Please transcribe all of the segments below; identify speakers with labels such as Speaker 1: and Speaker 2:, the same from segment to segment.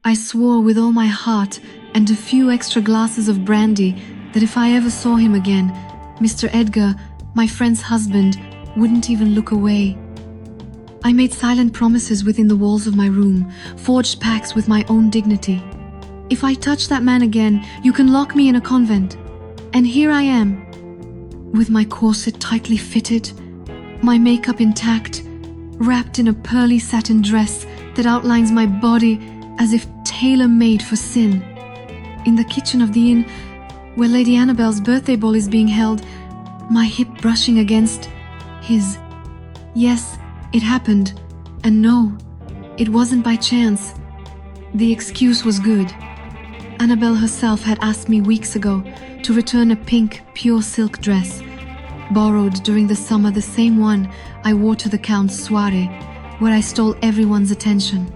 Speaker 1: I swore with all my heart and a few extra glasses of brandy that if I ever saw him again, Mr. Edgar, my friend's husband, wouldn't even look away. I made silent promises within the walls of my room, forged pacts with my own dignity. If I touch that man again, you can lock me in a convent. And here I am, with my corset tightly fitted, my makeup intact, wrapped in a pearly satin dress that outlines my body as if tailor-made for sin. In the kitchen of the inn, where Lady Annabel's birthday ball is being held, my hip brushing against his. Yes, it happened. And no, it wasn't by chance. The excuse was good. Annabel herself had asked me weeks ago to return a pink, pure silk dress, borrowed during the summer, the same one I wore to the Count's soiree, where I stole everyone's attention.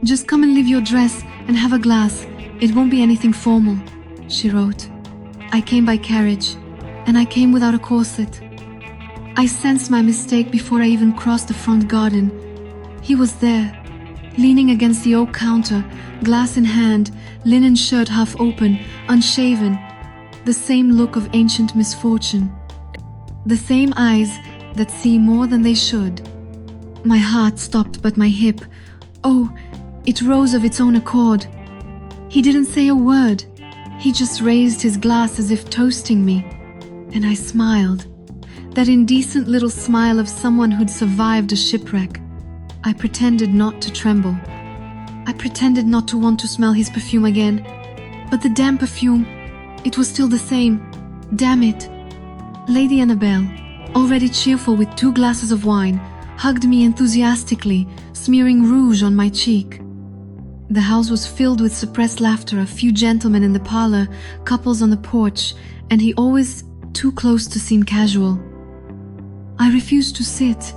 Speaker 1: "Just come and leave your dress and have a glass. It won't be anything formal," she wrote. I came by carriage, and I came without a corset. I sensed my mistake before I even crossed the front garden. He was there, leaning against the oak counter, glass in hand, linen shirt half open, unshaven, the same look of ancient misfortune, the same eyes that see more than they should. My heart stopped, but my hip, oh, it rose of its own accord. He didn't say a word. He just raised his glass as if toasting me, and I smiled. That indecent little smile of someone who'd survived a shipwreck. I pretended not to tremble. I pretended not to want to smell his perfume again. But the damn perfume, it was still the same. Damn it. Lady Annabel, already cheerful with 2 glasses of wine, hugged me enthusiastically, smearing rouge on my cheek. The house was filled with suppressed laughter, a few gentlemen in the parlor, couples on the porch, and he always too close to seem casual. I refused to sit.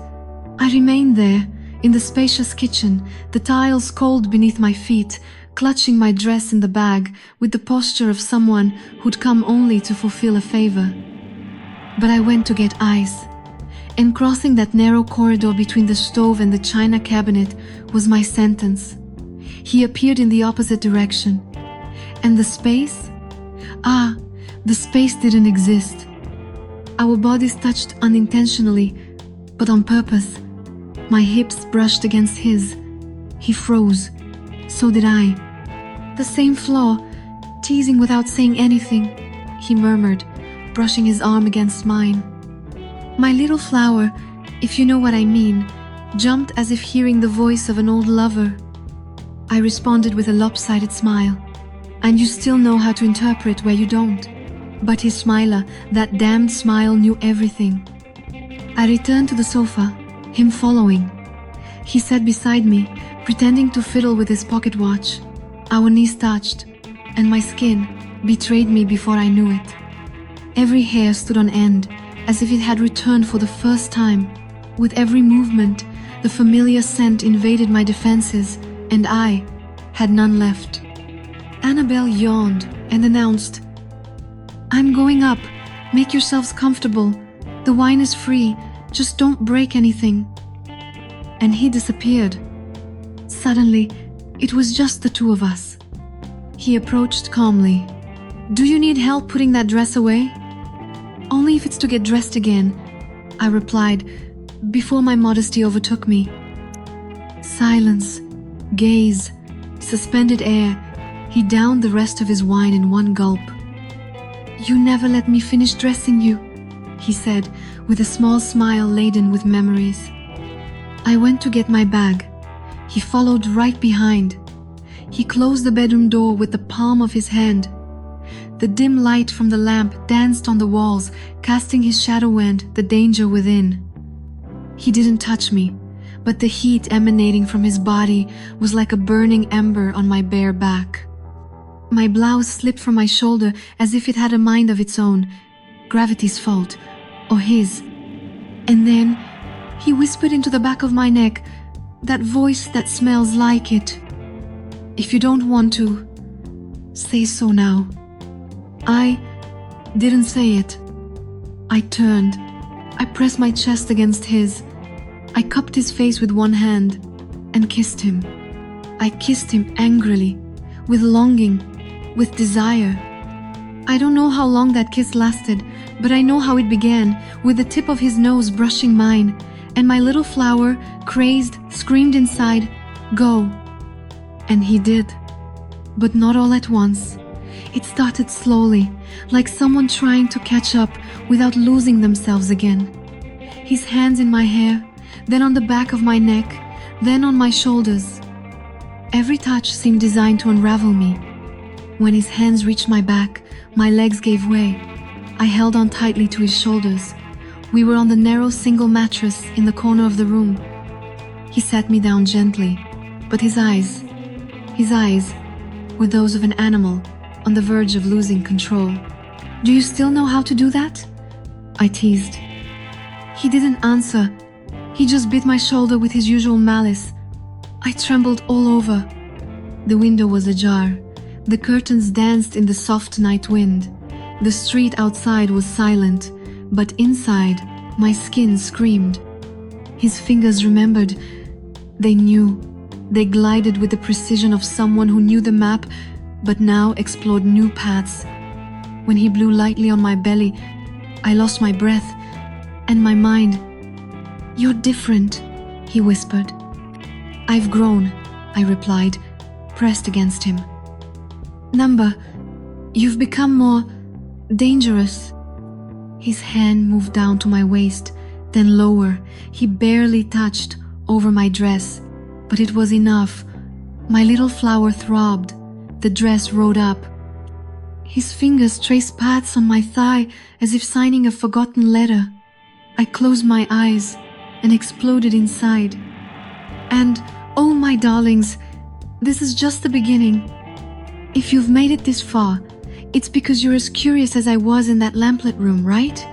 Speaker 1: I remained there, in the spacious kitchen, the tiles cold beneath my feet, clutching my dress in the bag with the posture of someone who'd come only to fulfill a favor. But I went to get ice, and crossing that narrow corridor between the stove and the china cabinet was my sentence. He appeared in the opposite direction, and the space? The space didn't exist. Our bodies touched unintentionally, but on purpose. My hips brushed against his. He froze. So did I. "The same flaw, teasing without saying anything," he murmured, brushing his arm against mine. My little flower, if you know what I mean, jumped as if hearing the voice of an old lover. I responded with a lopsided smile. "And you still know how to interpret where you don't." But his smiler, that damned smile, knew everything. I returned to the sofa, him following. He sat beside me, pretending to fiddle with his pocket watch. Our knees touched, and my skin betrayed me before I knew it. Every hair stood on end, as if it had returned for the first time. With every movement, the familiar scent invaded my defenses, and I had none left. Annabel yawned and announced, "I'm going up. Make yourselves comfortable. The wine is free. Just don't break anything." And he disappeared. Suddenly, it was just the 2 of us. He approached calmly. "Do you need help putting that dress away?" "Only if it's to get dressed again," I replied, before my modesty overtook me. Silence, gaze, suspended air. He downed the rest of his wine in one gulp. "You never let me finish dressing you," he said, with a small smile laden with memories. I went to get my bag. He followed right behind. He closed the bedroom door with the palm of his hand. The dim light from the lamp danced on the walls, casting his shadow and the danger within. He didn't touch me, but the heat emanating from his body was like a burning ember on my bare back. My blouse slipped from my shoulder as if it had a mind of its own, gravity's fault, or his. And then he whispered into the back of my neck, that voice that smells like it. "If you don't want to, say so now." I didn't say it. I turned. I pressed my chest against his. I cupped his face with one hand and kissed him. I kissed him angrily, with longing, with desire. I don't know how long that kiss lasted, but I know how it began, with the tip of his nose brushing mine, and my little flower, crazed, screamed inside, "Go!" And he did. But not all at once. It started slowly, like someone trying to catch up without losing themselves again. His hands in my hair, then on the back of my neck, then on my shoulders. Every touch seemed designed to unravel me. When his hands reached my back, my legs gave way. I held on tightly to his shoulders. We were on the narrow single mattress in the corner of the room. He sat me down gently, but his eyes were those of an animal on the verge of losing control. "Do you still know how to do that?" I teased. He didn't answer. He just bit my shoulder with his usual malice. I trembled all over. The window was ajar. The curtains danced in the soft night wind. The street outside was silent, but inside, my skin screamed. His fingers remembered. They knew. They glided with the precision of someone who knew the map, but now explored new paths. When he blew lightly on my belly, I lost my breath and my mind. "You're different," he whispered. "I've grown," I replied, pressed against him. "Number, you've become more dangerous." His hand moved down to my waist, then lower. He barely touched over my dress, but it was enough. My little flower throbbed. The dress rode up. His fingers traced paths on my thigh as if signing a forgotten letter. I closed my eyes and exploded inside. And, oh my darlings, this is just the beginning. If you've made it this far, it's because you're as curious as I was in that lamplit room, right?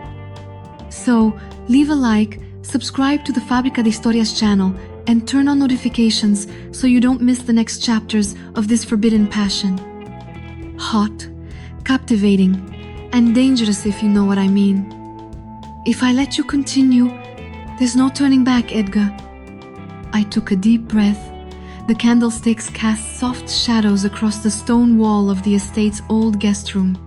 Speaker 1: So, leave a like, subscribe to the Fábrica de Historias channel, and turn on notifications so you don't miss the next chapters of this forbidden passion. Hot, captivating, and dangerous, if you know what I mean. If I let you continue, there's no turning back, Edgar. I took a deep breath. The candlesticks cast soft shadows across the stone wall of the estate's old guest room.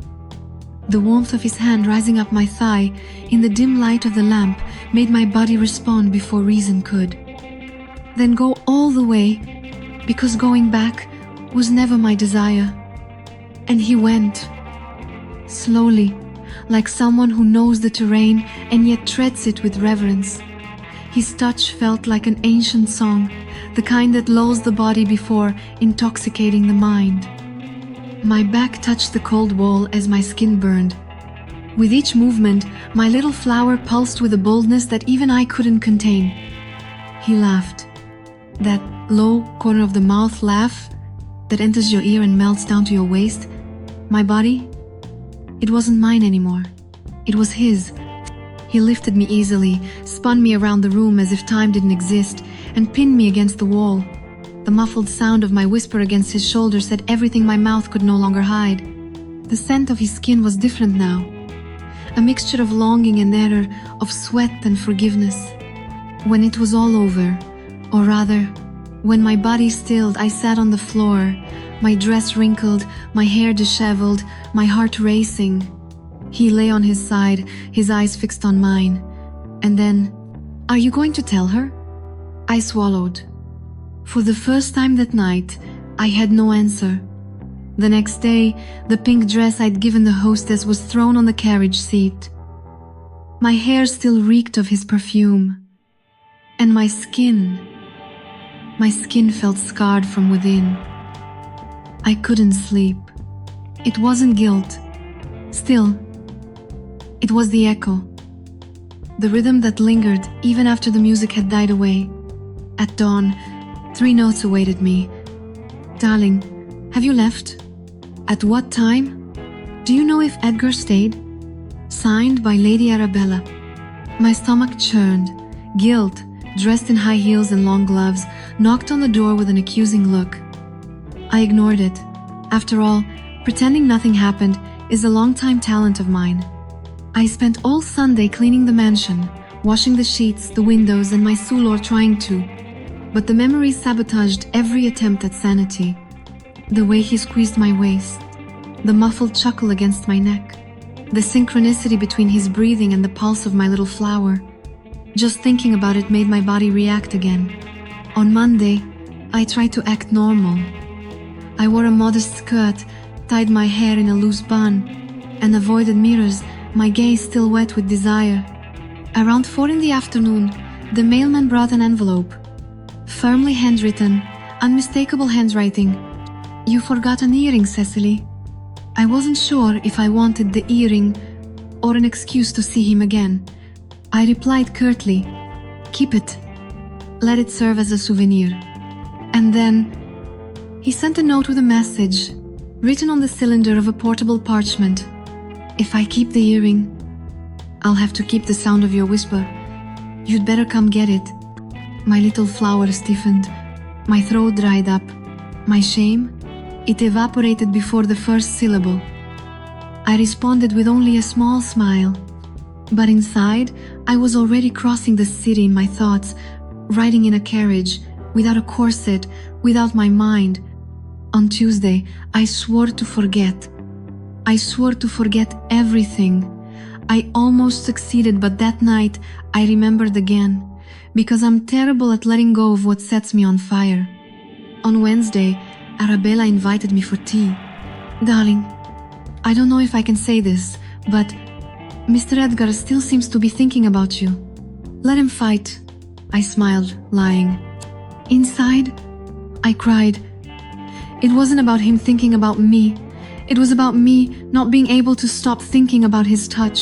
Speaker 1: The warmth of his hand rising up my thigh in the dim light of the lamp made my body respond before reason could. Then go all the way, because going back was never my desire. And he went. Slowly, like someone who knows the terrain and yet treads it with reverence. His touch felt like an ancient song, the kind that lulls the body before intoxicating the mind. My back touched the cold wall as my skin burned. With each movement, my little flower pulsed with a boldness that even I couldn't contain. He laughed. That low corner of the mouth laugh that enters your ear and melts down to your waist. My body, it wasn't mine anymore. It was his. He lifted me easily, spun me around the room as if time didn't exist, and pinned me against the wall. The muffled sound of my whisper against his shoulder said everything my mouth could no longer hide. The scent of his skin was different now. A mixture of longing and error, of sweat and forgiveness. When it was all over, or rather, when my body stilled, I sat on the floor, my dress wrinkled, my hair disheveled, my heart racing. He lay on his side, his eyes fixed on mine. And then, "Are you going to tell her?" I swallowed. For the first time that night, I had no answer. The next day, the pink dress I'd given the hostess was thrown on the carriage seat. My hair still reeked of his perfume. And my skin felt scarred from within. I couldn't sleep. It wasn't guilt. Still, it was the echo. The rhythm that lingered even after the music had died away. At dawn, 3 notes awaited me. "Darling, have you left? At what time? Do you know if Edgar stayed?" Signed by Lady Arabella. My stomach churned. Guilt, dressed in high heels and long gloves, knocked on the door with an accusing look. I ignored it. After all, pretending nothing happened is a long-time talent of mine. I spent all Sunday cleaning the mansion, washing the sheets, the windows, and my soulor trying to. but the memories sabotaged every attempt at sanity. The way he squeezed my waist, the muffled chuckle against my neck, the synchronicity between his breathing and the pulse of my little flower. Just thinking about it made my body react again. On Monday, I tried to act normal. I wore a modest skirt, tied my hair in a loose bun, and avoided mirrors, my gaze still wet with desire. Around 4 in the afternoon, the mailman brought an envelope. Firmly handwritten, unmistakable handwriting. "You forgot an earring, Cecily." I wasn't sure if I wanted the earring or an excuse to see him again. I replied curtly, "Keep it. Let it serve as a souvenir." And then he sent a note with a message, written on the cylinder of a portable parchment. "If I keep the earring, I'll have to keep the sound of your whisper. You'd better come get it." My little flower stiffened. My throat dried up. My shame, it evaporated before the first syllable. I responded with only a small smile. But inside, I was already crossing the city in my thoughts, riding in a carriage, without a corset, without my mind. On Tuesday, I swore to forget. I swore to forget everything. I almost succeeded, but that night I remembered again, because I'm terrible at letting go of what sets me on fire. On Wednesday, Arabella invited me for tea. "Darling, I don't know if I can say this, but Mr. Edgar still seems to be thinking about you. Let him fight." I smiled, lying. Inside, I cried. It wasn't about him thinking about me. It was about me not being able to stop thinking about his touch.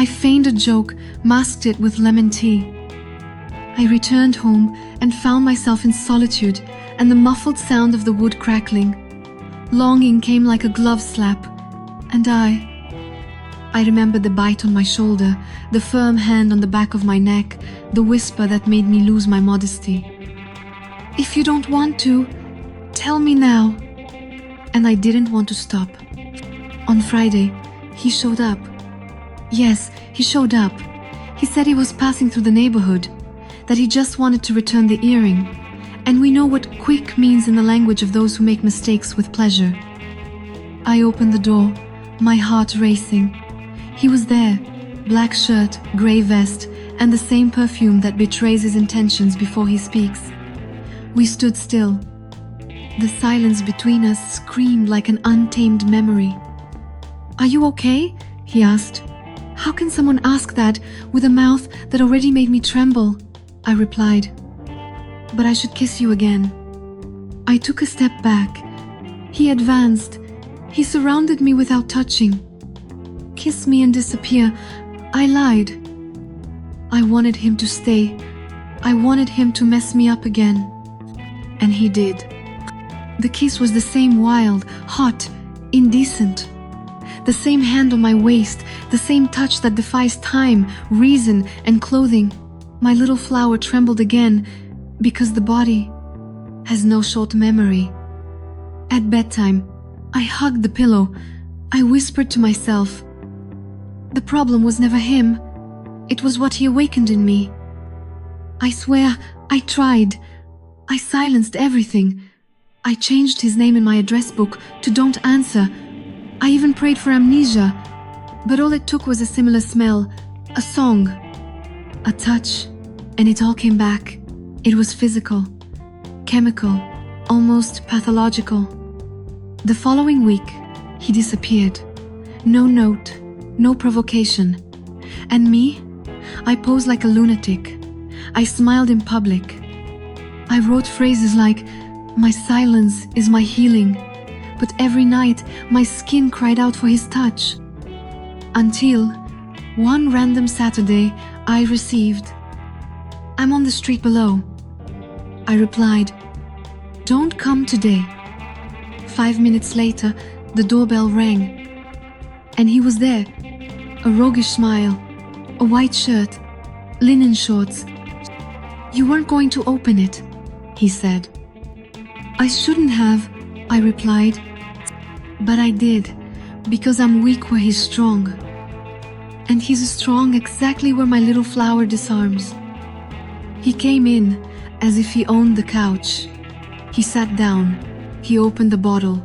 Speaker 1: I feigned a joke, masked it with lemon tea. I returned home and found myself in solitude and the muffled sound of the wood crackling. Longing came like a glove slap, and I remembered the bite on my shoulder, the firm hand on the back of my neck, the whisper that made me lose my modesty. "If you don't want to, tell me now." And I didn't want to stop. On Friday, he showed up. Yes, he showed up. He said he was passing through the neighborhood, that he just wanted to return the earring, and we know what quick means in the language of those who make mistakes with pleasure. I opened the door, my heart racing. He was there, black shirt, grey vest, and the same perfume that betrays his intentions before he speaks. We stood still. The silence between us screamed like an untamed memory. "Are you okay?" he asked. "How can someone ask that with a mouth that already made me tremble?" I replied. "But I should kiss you again." I took a step back. He advanced. He surrounded me without touching. "Kiss me and disappear." I lied. I wanted him to stay. I wanted him to mess me up again. And he did. The kiss was the same wild, hot, indecent. The same hand on my waist, the same touch that defies time, reason, and clothing. My little flower trembled again, because the body has no short memory. At bedtime, I hugged the pillow. I whispered to myself. The problem was never him. It was what he awakened in me. I swear, I tried. I silenced everything. I changed his name in my address book to "Don't Answer." I even prayed for amnesia. But all it took was a similar smell, a song, a touch, and it all came back. It was physical, chemical, almost pathological. The following week, he disappeared. No note, no provocation. And me? I posed like a lunatic. I smiled in public. I wrote phrases like, "My silence is my healing," but every night my skin cried out for his touch. Until one random Saturday I received, "I'm on the street below." I replied, "Don't come today." 5 minutes later, the doorbell rang. And he was there, a roguish smile, a white shirt, linen shorts. "You weren't going to open it," he said. "I shouldn't have," I replied. "But I did, because I'm weak where he's strong. And he's strong exactly where my little flower disarms." He came in, as if he owned the couch. He sat down. He opened the bottle.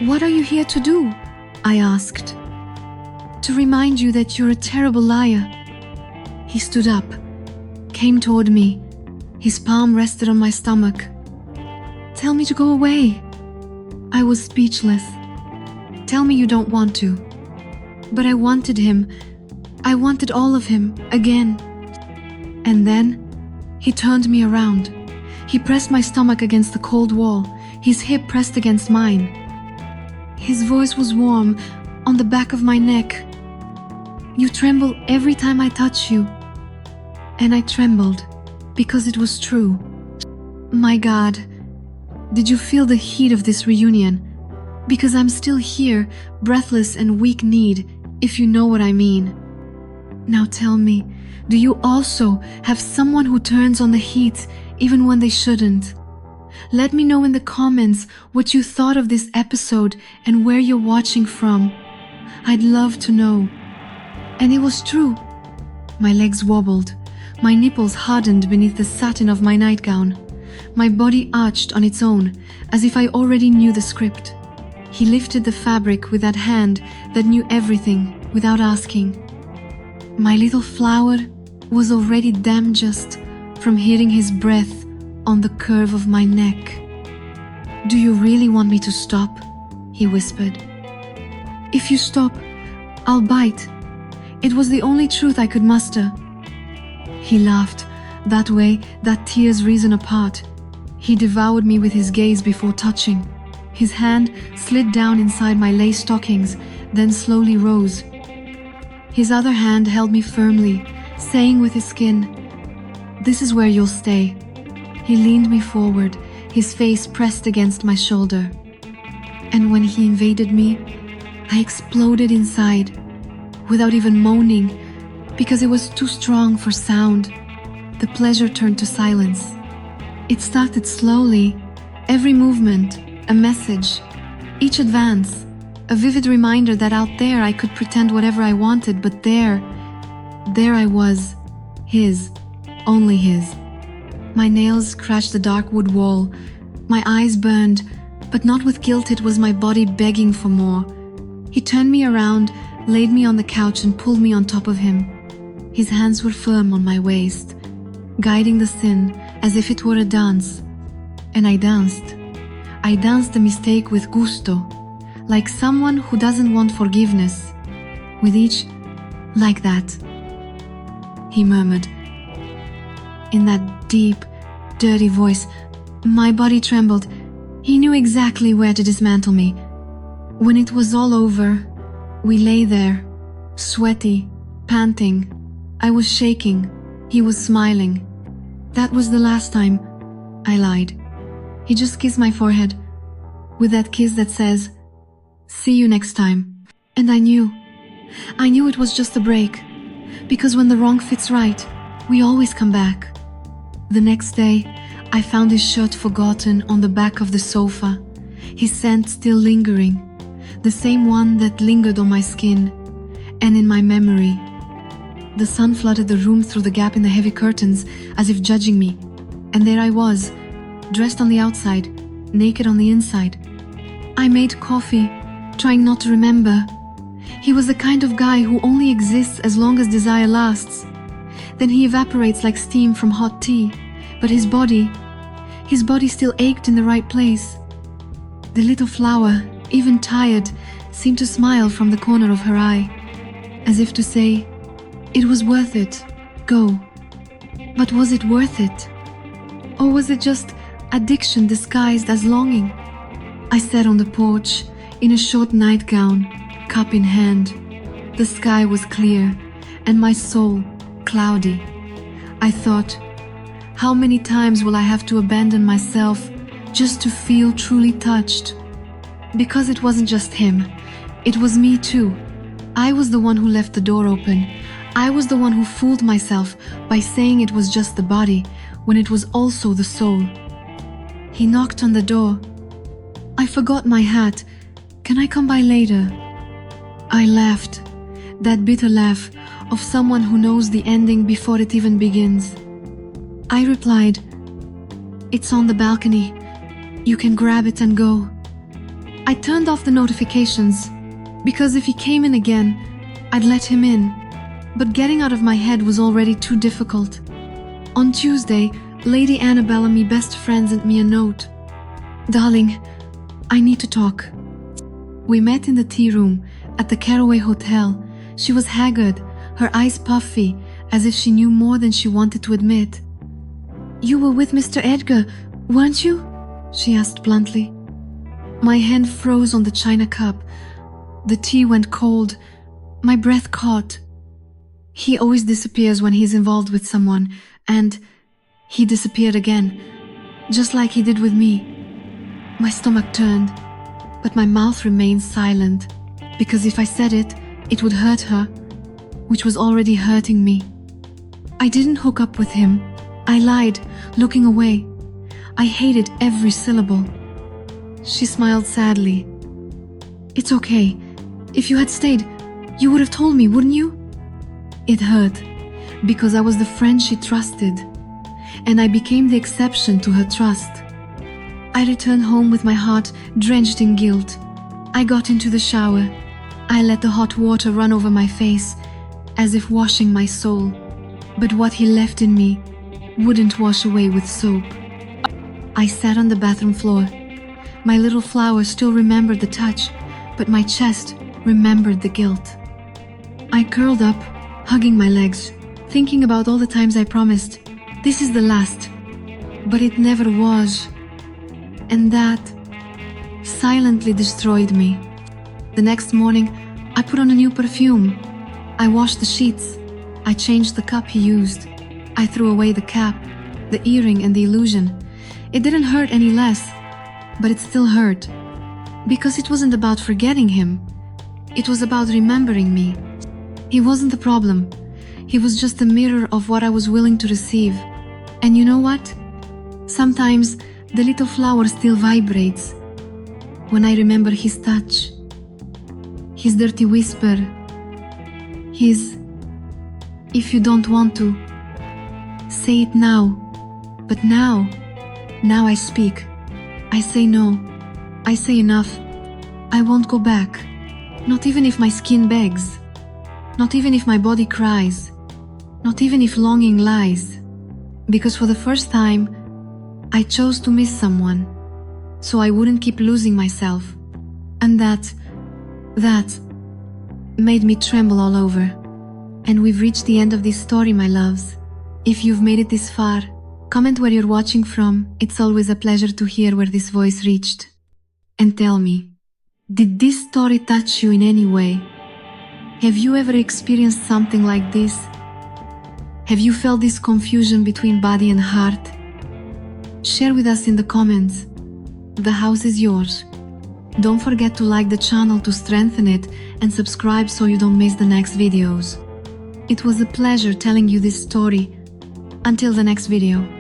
Speaker 1: "What are you here to do?" I asked. "To remind you that you're a terrible liar." He stood up, came toward me. His palm rested on my stomach. "Tell me to go away." I was speechless. "Tell me you don't want to." But I wanted him. I wanted all of him, again. And then, he turned me around. He pressed my stomach against the cold wall, his hip pressed against mine. His voice was warm, on the back of my neck. "You tremble every time I touch you." And I trembled, because it was true. My God, did you feel the heat of this reunion? Because I'm still here, breathless and weak-kneed, if you know what I mean. Now tell me, do you also have someone who turns on the heat even when they shouldn't? Let me know in the comments what you thought of this episode and where you're watching from. I'd love to know. And it was true. My legs wobbled. My nipples hardened beneath the satin of my nightgown. My body arched on its own, as if I already knew the script. He lifted the fabric with that hand that knew everything without asking. My little flower was already damp just from hearing his breath on the curve of my neck. "Do you really want me to stop?" he whispered. "If you stop, I'll bite." It was the only truth I could muster. He laughed, that way that tears reason apart. He devoured me with his gaze before touching. His hand slid down inside my lace stockings, then slowly rose. His other hand held me firmly, saying with his skin, "This is where you'll stay." He leaned me forward, his face pressed against my shoulder. And when he invaded me, I exploded inside, without even moaning, because it was too strong for sound. The pleasure turned to silence. It started slowly, every movement, a message, each advance, a vivid reminder that out there I could pretend whatever I wanted, but there I was, his, only his. My nails scratched the dark wood wall, my eyes burned, but not with guilt, it was my body begging for more. He turned me around, laid me on the couch and pulled me on top of him. His hands were firm on my waist, guiding the sin as if it were a dance. And I danced. I danced the mistake with gusto, like someone who doesn't want forgiveness. With each, like that, he murmured. In that deep, dirty voice, my body trembled. He knew exactly where to dismantle me. When it was all over, we lay there, sweaty, panting. I was shaking. He was smiling. That was the last time. I lied. He just kissed my forehead, with that kiss that says, "See you next time." And I knew it was just a break, because when the wrong fits right, we always come back. The next day, I found his shirt forgotten on the back of the sofa, his scent still lingering, the same one that lingered on my skin and in my memory. The sun flooded the room through the gap in the heavy curtains, as if judging me, and there I was, dressed on the outside, naked on the inside. I made coffee, trying not to remember. He was the kind of guy who only exists as long as desire lasts. Then he evaporates like steam from hot tea, but his body still ached in the right place. The little flower, even tired, seemed to smile from the corner of her eye, as if to say, "It was worth it, go." But was it worth it? Or was it just addiction disguised as longing? I sat on the porch, in a short nightgown, cup in hand. The sky was clear, and my soul cloudy. I thought, how many times will I have to abandon myself just to feel truly touched? Because it wasn't just him, it was me too. I was the one who left the door open. I was the one who fooled myself by saying it was just the body, when it was also the soul. He knocked on the door. "I forgot my hat. Can I come by later?" I laughed, that bitter laugh of someone who knows the ending before it even begins. I replied, It's on the balcony. You can grab it and go. I turned off the notifications, because if he came in again, I'd let him in. But getting out of my head was already too difficult. On Tuesday, Lady Annabelle and me best friends sent me a note. Darling, I need to talk. We met in the tea room at the Caraway Hotel. She was haggard, her eyes puffy, as if she knew more than she wanted to admit. You were with Mr. Edgar, weren't you? She asked bluntly. My hand froze on the china cup. The tea went cold. My breath caught. He always disappears when he's involved with someone, and he disappeared again, just like he did with me. My stomach turned, but my mouth remained silent, because if I said it, it would hurt her, which was already hurting me. I didn't hook up with him. I lied, looking away. I hated every syllable. She smiled sadly. It's okay. If you had stayed, you would have told me, wouldn't you? It hurt, because I was the friend she trusted, and I became the exception to her trust. I returned home with my heart drenched in guilt. I got into the shower. I let the hot water run over my face, as if washing my soul. But what he left in me wouldn't wash away with soap. I sat on the bathroom floor. My little flower still remembered the touch, but my chest remembered the guilt. I curled up, hugging my legs, thinking about all the times I promised, this is the last. But it never was. And that silently destroyed me. The next morning, I put on a new perfume. I washed the sheets. I changed the cup he used. I threw away the cap, the earring, and the illusion. It didn't hurt any less, but it still hurt. Because it wasn't about forgetting him. It was about remembering me. He wasn't the problem. He was just a mirror of what I was willing to receive. And you know what? Sometimes the little flower still vibrates when I remember his touch, his dirty whisper, his, if you don't want to, say it now. But now I speak. I say no. I say enough. I won't go back. Not even if my skin begs. Not even if my body cries. Not even if longing lies. Because for the first time, I chose to miss someone, so I wouldn't keep losing myself. And that made me tremble all over. And we've reached the end of this story, my loves. If you've made it this far, comment where you're watching from. It's always a pleasure to hear where this voice reached. And tell me, did this story touch you in any way? Have you ever experienced something like this? Have you felt this confusion between body and heart? Share with us in the comments. The house is yours. Don't forget to like the channel to strengthen it and subscribe so you don't miss the next videos. It was a pleasure telling you this story. Until the next video.